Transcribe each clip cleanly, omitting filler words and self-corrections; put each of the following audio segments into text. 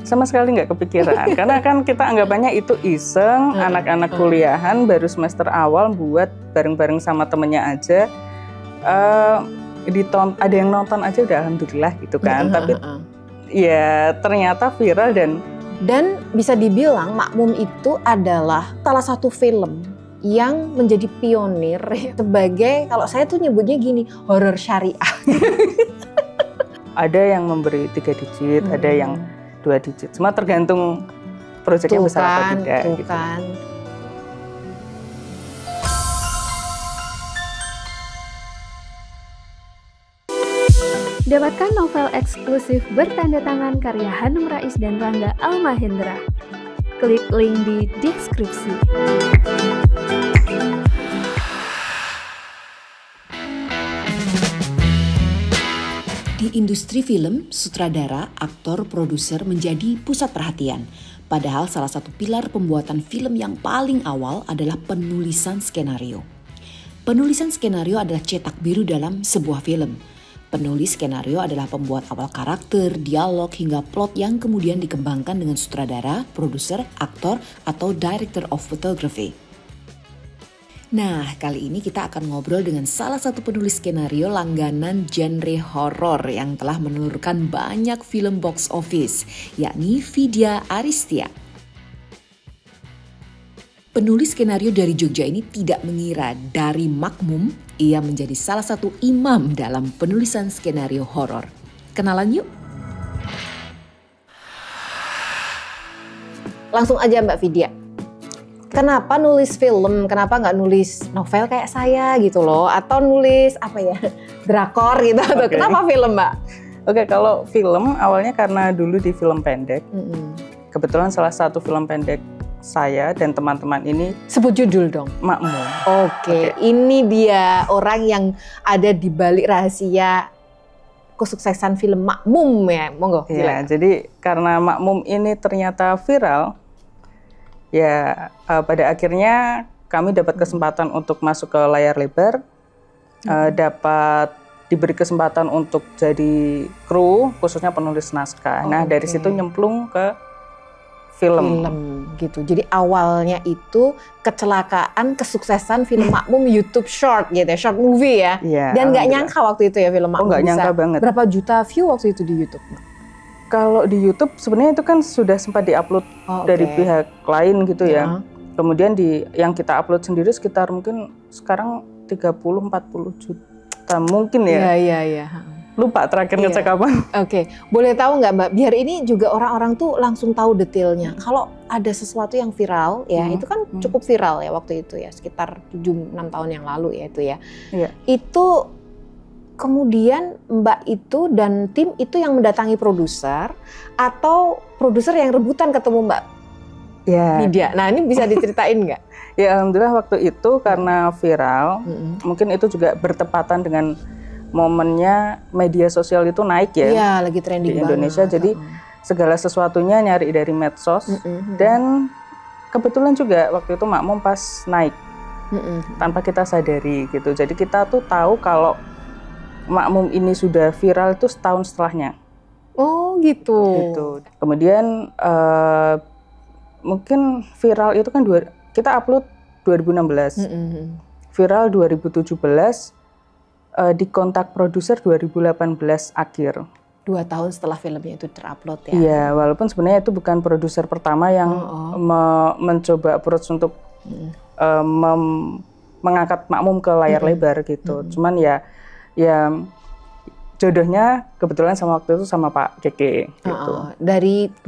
Sama sekali nggak kepikiran, karena kan kita anggapannya itu iseng, anak-anak kuliahan baru semester awal buat bareng-bareng sama temennya aja. Ada yang nonton aja udah alhamdulillah gitu kan. Tapi ya ternyata viral dan bisa dibilang Makmum itu adalah salah satu film yang menjadi pionir sebagai, kalau saya tuh nyebutnya gini, horor syariah. Ada yang memberi 3 digit, ada yang 2 digit. Semua tergantung proyeknya besar atau tidak. Gitu. Dapatkan novel eksklusif bertanda tangan karya Hanum Rais dan Rangga Almahendra. Klik link di deskripsi. Di industri film, sutradara, aktor, produser menjadi pusat perhatian. Padahal salah satu pilar pembuatan film yang paling awal adalah penulisan skenario. Penulisan skenario adalah cetak biru dalam sebuah film. Penulis skenario adalah pembuat awal karakter, dialog, hingga plot yang kemudian dikembangkan dengan sutradara, produser, aktor, atau director of photography. Nah, kali ini kita akan ngobrol dengan salah satu penulis skenario langganan genre horor yang telah menelurkan banyak film box office, yakni Vidya Aristia. Penulis skenario dari Jogja ini tidak mengira dari Makmum, ia menjadi salah satu imam dalam penulisan skenario horor. Kenalan yuk! Langsung aja Mbak Vidya. Kenapa nulis film? Kenapa nggak nulis novel kayak saya gitu loh? Atau nulis apa ya, drakor gitu? Okay. Kenapa film, Mbak? Oke, kalau film awalnya karena dulu di film pendek. Kebetulan salah satu film pendek saya dan teman-teman ini. Sebut judul dong. Makmum. Oke, ini dia orang yang ada di balik rahasia kesuksesan film Makmum ya. Monggo. Iya, jadi karena Makmum ini ternyata viral. Ya, pada akhirnya kami dapat kesempatan untuk masuk ke layar lebar, dapat diberi kesempatan untuk jadi kru, khususnya penulis naskah. Nah, dari situ nyemplung ke film gitu. Jadi awalnya itu kecelakaan kesuksesan film Makmum YouTube short gitu ya, short movie ya. Dan nggak nyangka waktu itu ya film Makmum nggak nyangka banget. Berapa juta view waktu itu di YouTube? Kalau di YouTube sebenarnya itu kan sudah sempat diupload dari pihak lain gitu ya. Kemudian yang kita upload sendiri sekitar mungkin sekarang 30-40 juta mungkin ya. Iya. Lupa terakhir ngecek kapan. Oke, boleh tahu nggak Mbak? Biar ini juga orang-orang tuh langsung tahu detailnya. Kalau ada sesuatu yang viral ya, itu kan cukup viral ya waktu itu ya, sekitar 7-6 tahun yang lalu ya itu ya. Itu kemudian Mbak itu dan tim itu yang mendatangi produser atau produser yang rebutan ketemu Mbak Vidya. Nah ini bisa diceritain nggak? Ya alhamdulillah waktu itu karena viral, mungkin itu juga bertepatan dengan momennya media sosial itu naik ya. Iya, lagi trending di Indonesia. Banget. Jadi segala sesuatunya nyari dari medsos. Dan kebetulan juga waktu itu Makmum pas naik. Tanpa kita sadari gitu. Jadi kita tuh tahu kalau Makmum ini sudah viral itu setahun setelahnya. Oh gitu. Kemudian mungkin viral itu kan kita upload 2016. Viral 2017. Di kontak produser 2018 akhir. 2 tahun setelah filmnya itu terupload ya? Iya, walaupun sebenarnya itu bukan produser pertama yang mencoba approach untuk mengangkat Makmum ke layar lebar gitu. Cuman ya jodohnya kebetulan sama waktu itu sama Pak Keke gitu.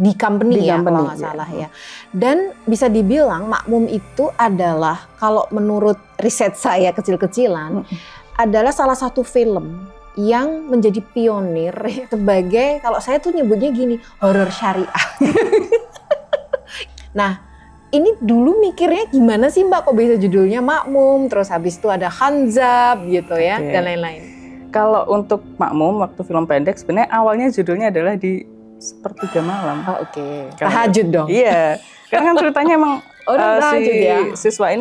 Di company ya kalau nggak salah ya. Dan bisa dibilang Makmum itu adalah kalau menurut riset saya kecil-kecilan adalah salah satu film yang menjadi pionir sebagai, kalau saya tuh nyebutnya gini, horor syariah. Nah, ini dulu mikirnya gimana sih Mbak kok bisa judulnya Makmum, terus habis itu ada Hanzab gitu ya, dan lain-lain. Kalau untuk Makmum waktu film pendek sebenarnya awalnya judulnya adalah di Sepertiga Malam. Tahajud dong. Iya, karena kan ceritanya emang siswi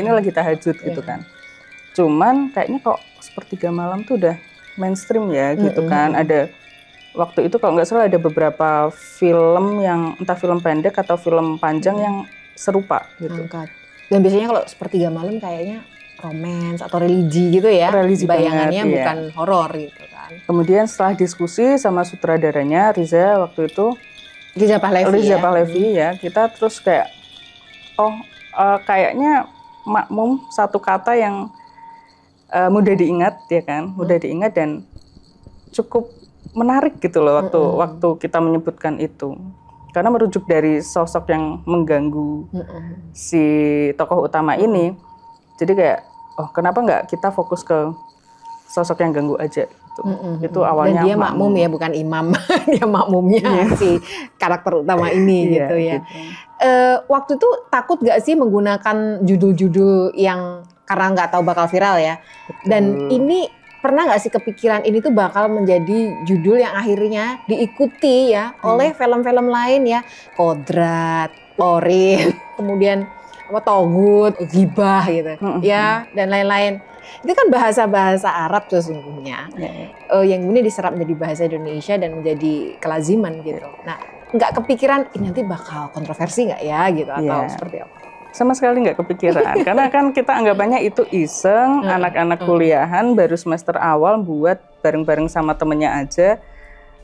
ini lagi tahajud gitu kan. Cuman kayaknya kok Sepertiga Malam tuh udah mainstream ya gitu kan. Ada waktu itu kalau nggak salah ada beberapa film yang entah film pendek atau film panjang yang serupa gitu. Angkat. Dan biasanya kalau Sepertiga Malam kayaknya romance atau religi gitu ya. Religi bayangannya banget, bukan horor gitu kan. Kemudian setelah diskusi sama sutradaranya Riza waktu itu, Riza Pahlavi ya, kita terus kayak kayaknya makmum satu kata yang mudah diingat ya kan, mudah diingat dan cukup menarik gitu loh waktu kita menyebutkan itu. Karena merujuk dari sosok yang mengganggu si tokoh utama ini. Jadi kayak, kenapa nggak kita fokus ke sosok yang ganggu aja gitu. Itu awalnya. Dan dia makmum ya, bukan imam. Dia makmumnya si karakter utama ini gitu ya. Gitu. Waktu itu takut nggak sih menggunakan judul-judul yang karena nggak tahu bakal viral ya. Dan ini pernah nggak sih kepikiran ini tuh bakal menjadi judul yang akhirnya diikuti ya oleh film-film lain ya, Kodrat, Porin, kemudian Togut, Ghibah gitu, ya dan lain-lain. Itu kan bahasa-bahasa Arab sesungguhnya, yang kemudian diserap menjadi bahasa Indonesia dan menjadi kelaziman gitu. Nah, nggak kepikiran ini nanti bakal kontroversi nggak ya gitu atau seperti apa? Sama sekali nggak kepikiran, karena kan kita anggapannya itu iseng, anak-anak kuliahan baru semester awal buat bareng-bareng sama temennya aja,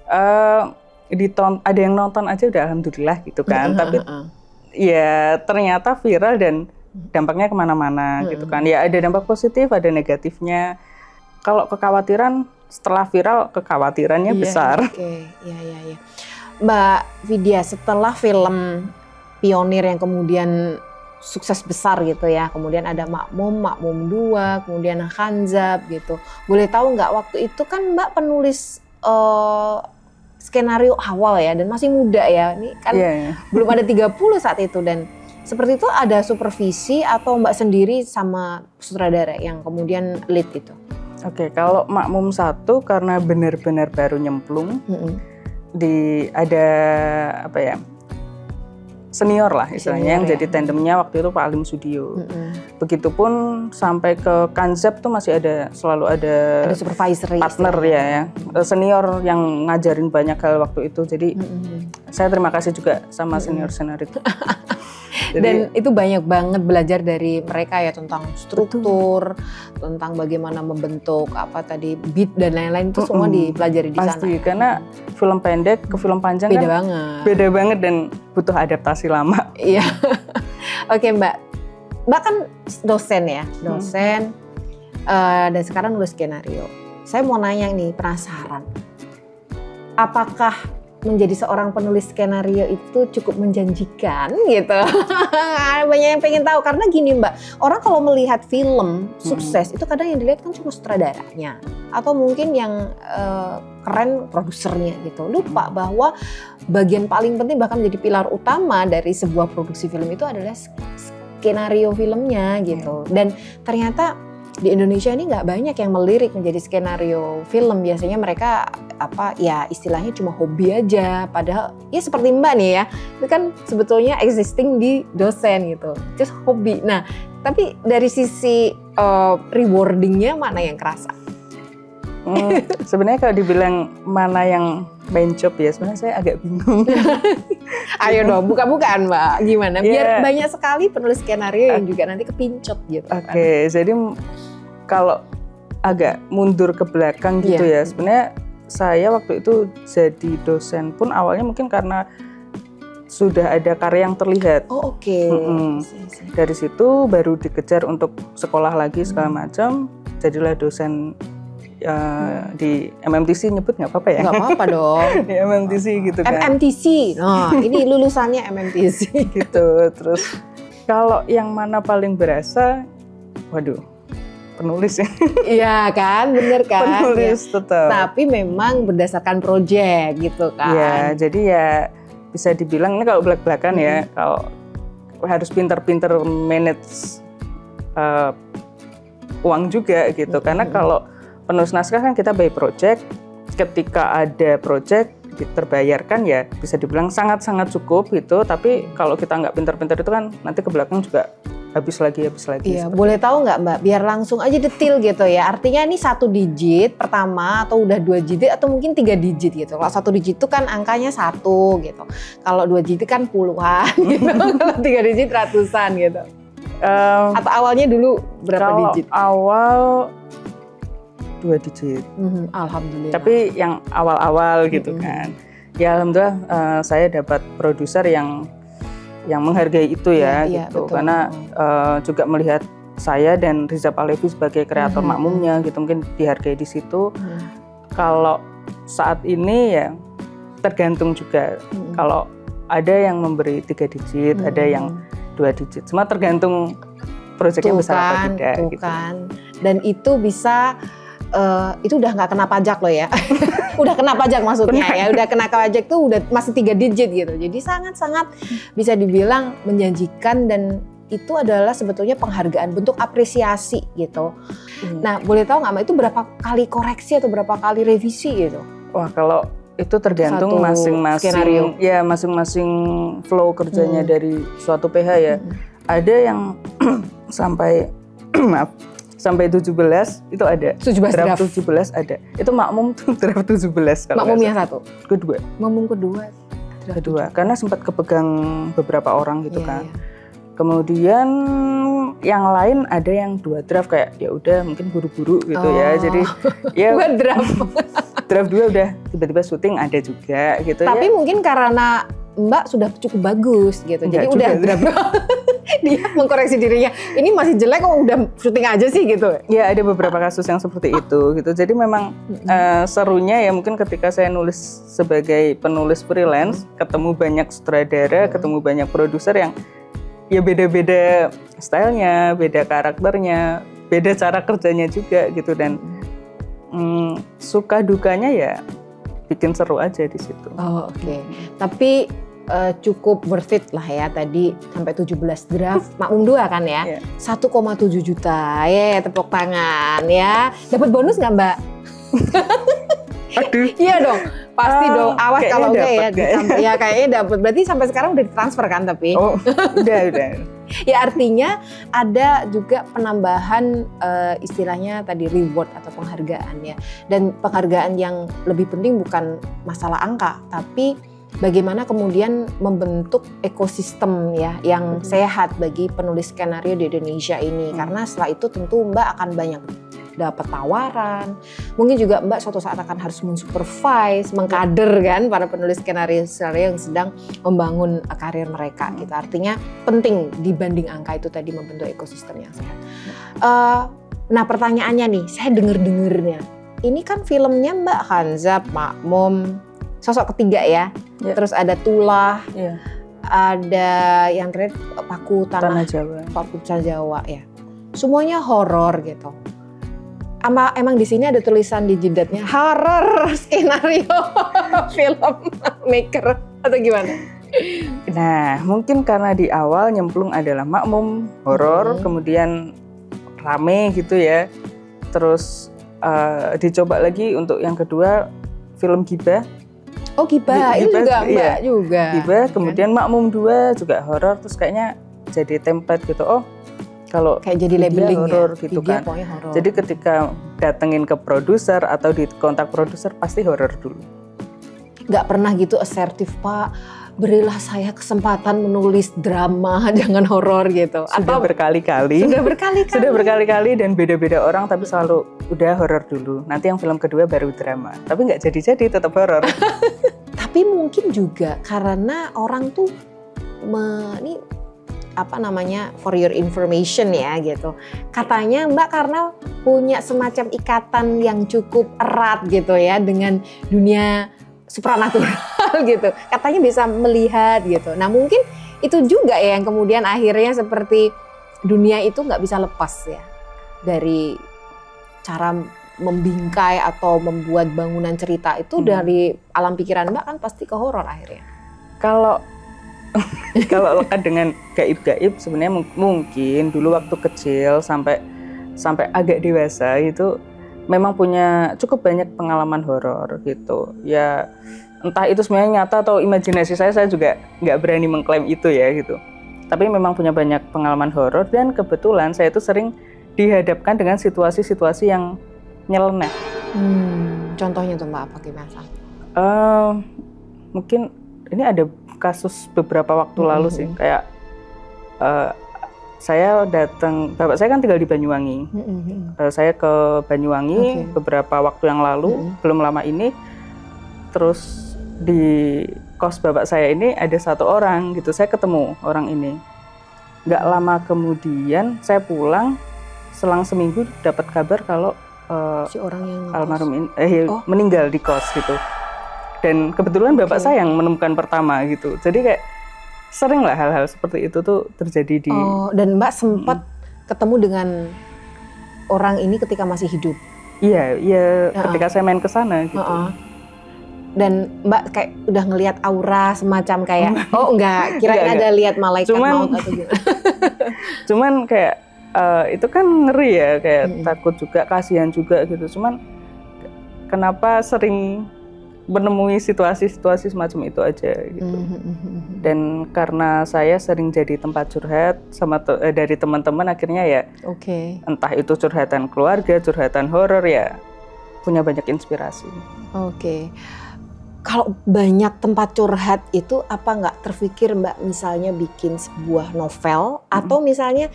ada yang nonton aja udah alhamdulillah gitu kan, tapi ya ternyata viral dan dampaknya kemana-mana gitu kan, ya ada dampak positif, ada negatifnya. Kalau kekhawatiran setelah viral, kekhawatirannya besar. Iya. Mbak Vidya, setelah film Pionir yang kemudian sukses besar gitu ya, kemudian ada Makmum 2, kemudian Khanzab gitu. Boleh tahu nggak waktu itu kan Mbak penulis skenario awal ya dan masih muda ya, ini kan belum ada 30 saat itu, dan seperti itu ada supervisi atau Mbak sendiri sama sutradara yang kemudian lead itu? Oke, kalau Makmum 1 karena benar-benar baru nyemplung, ada apa ya, senior lah istilahnya, yang jadi tandemnya waktu itu Pak Alim Sudio. Begitupun sampai ke Khanzab tuh masih selalu ada supervisor partner ya, senior yang ngajarin banyak hal waktu itu. Jadi saya terima kasih juga sama senior-senior itu. Jadi, dan itu banyak banget belajar dari mereka ya, tentang struktur, tentang bagaimana membentuk beat dan lain-lain, itu semua dipelajari di sana. Pasti, karena film pendek ke film panjang beda banget dan butuh adaptasi lama. Iya. Oke Mbak kan dosen ya, dan sekarang nulis skenario. Saya mau nanya nih, penasaran, apakah menjadi seorang penulis skenario itu cukup menjanjikan gitu? Banyak yang pengen tahu, karena gini Mbak, orang kalau melihat film sukses itu kadang yang dilihat kan cuma sutradaranya atau mungkin yang keren produsernya gitu. Lupa bahwa bagian paling penting bahkan menjadi pilar utama dari sebuah produksi film itu adalah skenario filmnya gitu. Dan ternyata di Indonesia ini nggak banyak yang melirik menjadi skenario film. Biasanya mereka istilahnya cuma hobi aja. Padahal ya seperti Mbak nih ya, itu kan sebetulnya existing di dosen gitu, just hobi. Nah, tapi dari sisi rewardingnya mana yang kerasa? Sebenarnya kalau dibilang mana yang main job ya, sebenarnya saya agak bingung. Ayo dong, buka-bukaan Mbak, gimana? Biar banyak sekali penulis skenario yang juga nanti kepincot gitu. Oke, jadi kalau agak mundur ke belakang gitu ya, sebenarnya saya waktu itu jadi dosen pun awalnya mungkin karena sudah ada karya yang terlihat. Dari situ baru dikejar untuk sekolah lagi segala macam, jadilah dosen. Di MMTC nyebut nggak apa-apa ya? Nggak apa-apa dong. Di MMTC gitu kan. MMTC, nah ini lulusannya MMTC gitu. Terus kalau yang mana paling berasa, penulis ya. Iya kan, bener kan? Penulis tetap. Tapi memang berdasarkan proyek gitu kan. Iya, jadi ya bisa dibilang ini kalau belak-belakan ya, kalau harus pinter-pinter manage uang juga gitu. Karena kalau penulis naskah kan kita by project, ketika ada project terbayarkan ya bisa dibilang sangat-sangat cukup gitu, tapi kalau kita nggak pintar-pintar itu kan nanti ke belakang juga habis lagi. Iya, boleh tahu nggak Mbak, biar langsung aja detail gitu ya. Artinya ini 1 digit pertama atau udah 2 digit atau mungkin 3 digit gitu. Kalau 1 digit itu kan angkanya 1 gitu. Kalau 2 digit kan puluhan gitu. Kalau 3 digit ratusan gitu. Atau awalnya dulu berapa digit? Awal 2 digit. Alhamdulillah. Tapi yang awal-awal gitu kan. Ya alhamdulillah saya dapat produser yang menghargai itu ya gitu. Betul. Karena juga melihat saya dan Riza Pahlevi sebagai kreator makmumnya gitu, mungkin dihargai di situ. Kalau saat ini ya tergantung juga. Kalau ada yang memberi 3 digit, ada yang 2 digit. Semua tergantung proyeknya besar atau tidak gitu. Dan itu bisa itu udah nggak kena pajak loh ya. Udah kena pajak maksudnya ya. Udah kena pajak tuh udah masih 3 digit gitu. Jadi sangat-sangat bisa dibilang menjanjikan dan itu adalah sebetulnya penghargaan, bentuk apresiasi gitu. Nah, boleh tahu nggak Mbak itu berapa kali koreksi atau berapa kali revisi gitu? Wah, kalau itu tergantung masing-masing ya, masing-masing flow kerjanya dari suatu PH ya. Ada yang sampai maaf, sampai 17 itu ada. 17 draft 17 ada. Itu makmum tuh draft 17 kalau makmum yang satu. Kedua. Makmum kedua. Karena sempat kepegang beberapa orang gitu kan. Kemudian yang lain ada yang 2 draft kayak ya udah mungkin buru-buru gitu ya. Jadi ya 2 draft. Draft 2 udah tiba-tiba syuting ada juga gitu. Tapi ya. Mungkin karena Mbak sudah cukup bagus gitu. Jadi udah draft. Dia mengkoreksi dirinya. Ini masih jelek kok udah syuting aja sih gitu. Ya ada beberapa kasus yang seperti itu gitu. Jadi memang serunya ya mungkin ketika saya nulis sebagai penulis freelance, ketemu banyak sutradara, ketemu banyak produser yang ya beda-beda stylenya, beda karakternya, beda cara kerjanya juga gitu dan suka dukanya ya bikin seru aja di situ. Oh oke. Tapi cukup worth it lah ya tadi sampai 17 draft makmum 2 kan ya. 1,7 juta. Tepuk tangan ya. Dapat bonus nggak Mbak? Aduh. Iya dong. Pasti dong. Awas kalau enggak ya. Ya kayaknya dapat. Berarti sampai sekarang udah ditransfer kan tapi? Oh, udah. Ya artinya ada juga penambahan istilahnya tadi reward atau penghargaan ya. Dan penghargaan yang lebih penting bukan masalah angka, tapi bagaimana kemudian membentuk ekosistem ya yang sehat bagi penulis skenario di Indonesia ini. Karena setelah itu tentu Mbak akan banyak dapat tawaran. Mungkin juga Mbak suatu saat akan harus mensupervise, mengkader kan para penulis skenario yang sedang membangun karir mereka gitu. Artinya penting dibanding angka itu tadi membentuk ekosistem yang sehat. Nah pertanyaannya nih, saya dengernya. Ini kan filmnya Mbak Hanzab, Makmum, sosok ketiga ya. Terus ada Tulah, ada yang terakhir Paku Tanah Jawa ya. Semuanya horor gitu. Emang di sini ada tulisan di jidatnya horor skenario film maker atau gimana? Nah, mungkin karena di awal nyemplung adalah Makmum horor, kemudian rame gitu ya. Terus dicoba lagi untuk yang kedua film Gibah. Oh Gibah, itu juga Mbak juga. Gibah, kemudian Makmum 2 juga horor, terus kayaknya jadi template gitu. Oh, kalau kayak jadi labeling horor ya? gitu kan. Horror. Jadi ketika datengin ke produser atau di kontak produser pasti horor dulu. Gak pernah gitu asertif, Pak, berilah saya kesempatan menulis drama, jangan horor gitu. Sudah berkali-kali. Sudah berkali-kali dan beda-beda orang tapi selalu udah horor dulu. Nanti yang film kedua baru drama. Tapi nggak jadi-jadi, tetap horor. Tapi mungkin juga karena orang tuh ini apa namanya, for your information ya gitu. Katanya Mbak karena punya semacam ikatan yang cukup erat gitu ya dengan dunia supranatural gitu. Katanya bisa melihat gitu. Nah mungkin itu juga ya yang kemudian akhirnya seperti dunia itu nggak bisa lepas ya dari cara membingkai atau membuat bangunan cerita itu dari alam pikiran Mbak kan pasti ke horor akhirnya. Kalau lekat dengan gaib-gaib sebenarnya mungkin dulu waktu kecil sampai agak dewasa itu memang punya cukup banyak pengalaman horor gitu. Ya entah itu sebenarnya nyata atau imajinasi saya juga nggak berani mengklaim itu ya gitu. tapi memang punya banyak pengalaman horor, dan kebetulan saya itu sering dihadapkan dengan situasi-situasi yang nyeleneh. Contohnya tuh Mbak, apa gimana? Mungkin ini ada kasus beberapa waktu lalu sih, kayak saya datang, bapak saya kan tinggal di Banyuwangi. Saya ke Banyuwangi beberapa waktu yang lalu, belum lama ini. Terus di kos bapak saya ini ada satu orang gitu, saya ketemu orang ini. Nggak lama kemudian saya pulang, selang seminggu dapat kabar kalau si orang yang almarhum ini meninggal di kos gitu. Dan kebetulan bapak saya yang menemukan pertama gitu. Jadi kayak sering lah hal-hal seperti itu tuh terjadi di... dan Mbak sempat ketemu dengan orang ini ketika masih hidup? Iya, ketika saya main ke sana gitu. Dan Mbak kayak udah ngelihat aura semacam kayak, enggak, kirain ada lihat malaikat maut atau gimana? Cuman kayak, itu kan ngeri ya, kayak takut juga, kasihan juga gitu. Cuman kenapa sering menemui situasi-situasi semacam itu aja gitu. Dan karena saya sering jadi tempat curhat sama dari teman-teman, akhirnya ya entah itu curhatan keluarga, curhatan horor, ya punya banyak inspirasi. Kalau banyak tempat curhat itu, apa nggak terpikir Mbak misalnya bikin sebuah novel atau misalnya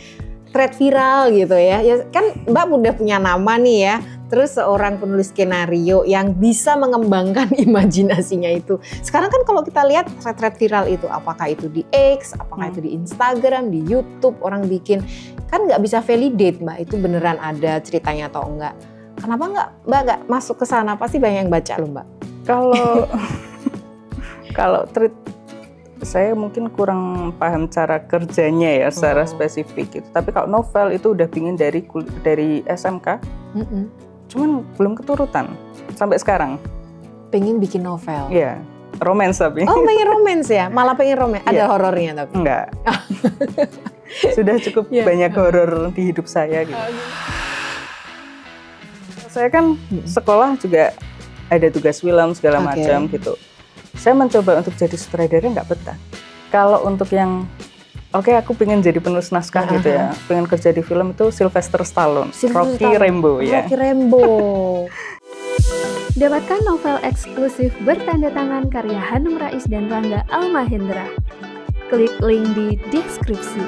thread viral gitu ya? Ya kan Mbak udah punya nama nih ya. Terus seorang penulis skenario yang bisa mengembangkan imajinasinya itu. Sekarang kan kalau kita lihat thread viral itu, apakah itu di X, apakah itu di Instagram, di YouTube, orang bikin. Kan nggak bisa validate Mbak, itu beneran ada ceritanya atau enggak. Kenapa Mbak nggak masuk ke sana? Pasti banyak yang baca loh Mbak. Kalau thread, saya mungkin kurang paham cara kerjanya ya secara spesifik gitu. Tapi kalau novel itu udah pingin dari SMK. Cuman belum keturutan sampai sekarang. Pengen bikin novel? Iya, romance tapi. Pengen romance ya? Malah pengen romance? Ada horornya tapi? Enggak. Sudah cukup banyak horor di hidup saya gitu. Saya kan sekolah juga ada tugas film segala macam gitu. Saya mencoba untuk jadi sutradara, nggak betah. Kalau untuk yang aku pengen jadi penulis naskah gitu ya, pengen kerja di film itu Sylvester Stallone, Rocky Rambo ya. Rocky Rambo. Dapatkan novel eksklusif bertanda tangan karya Hanum Rais dan Rangga Almahendra. Klik link di deskripsi.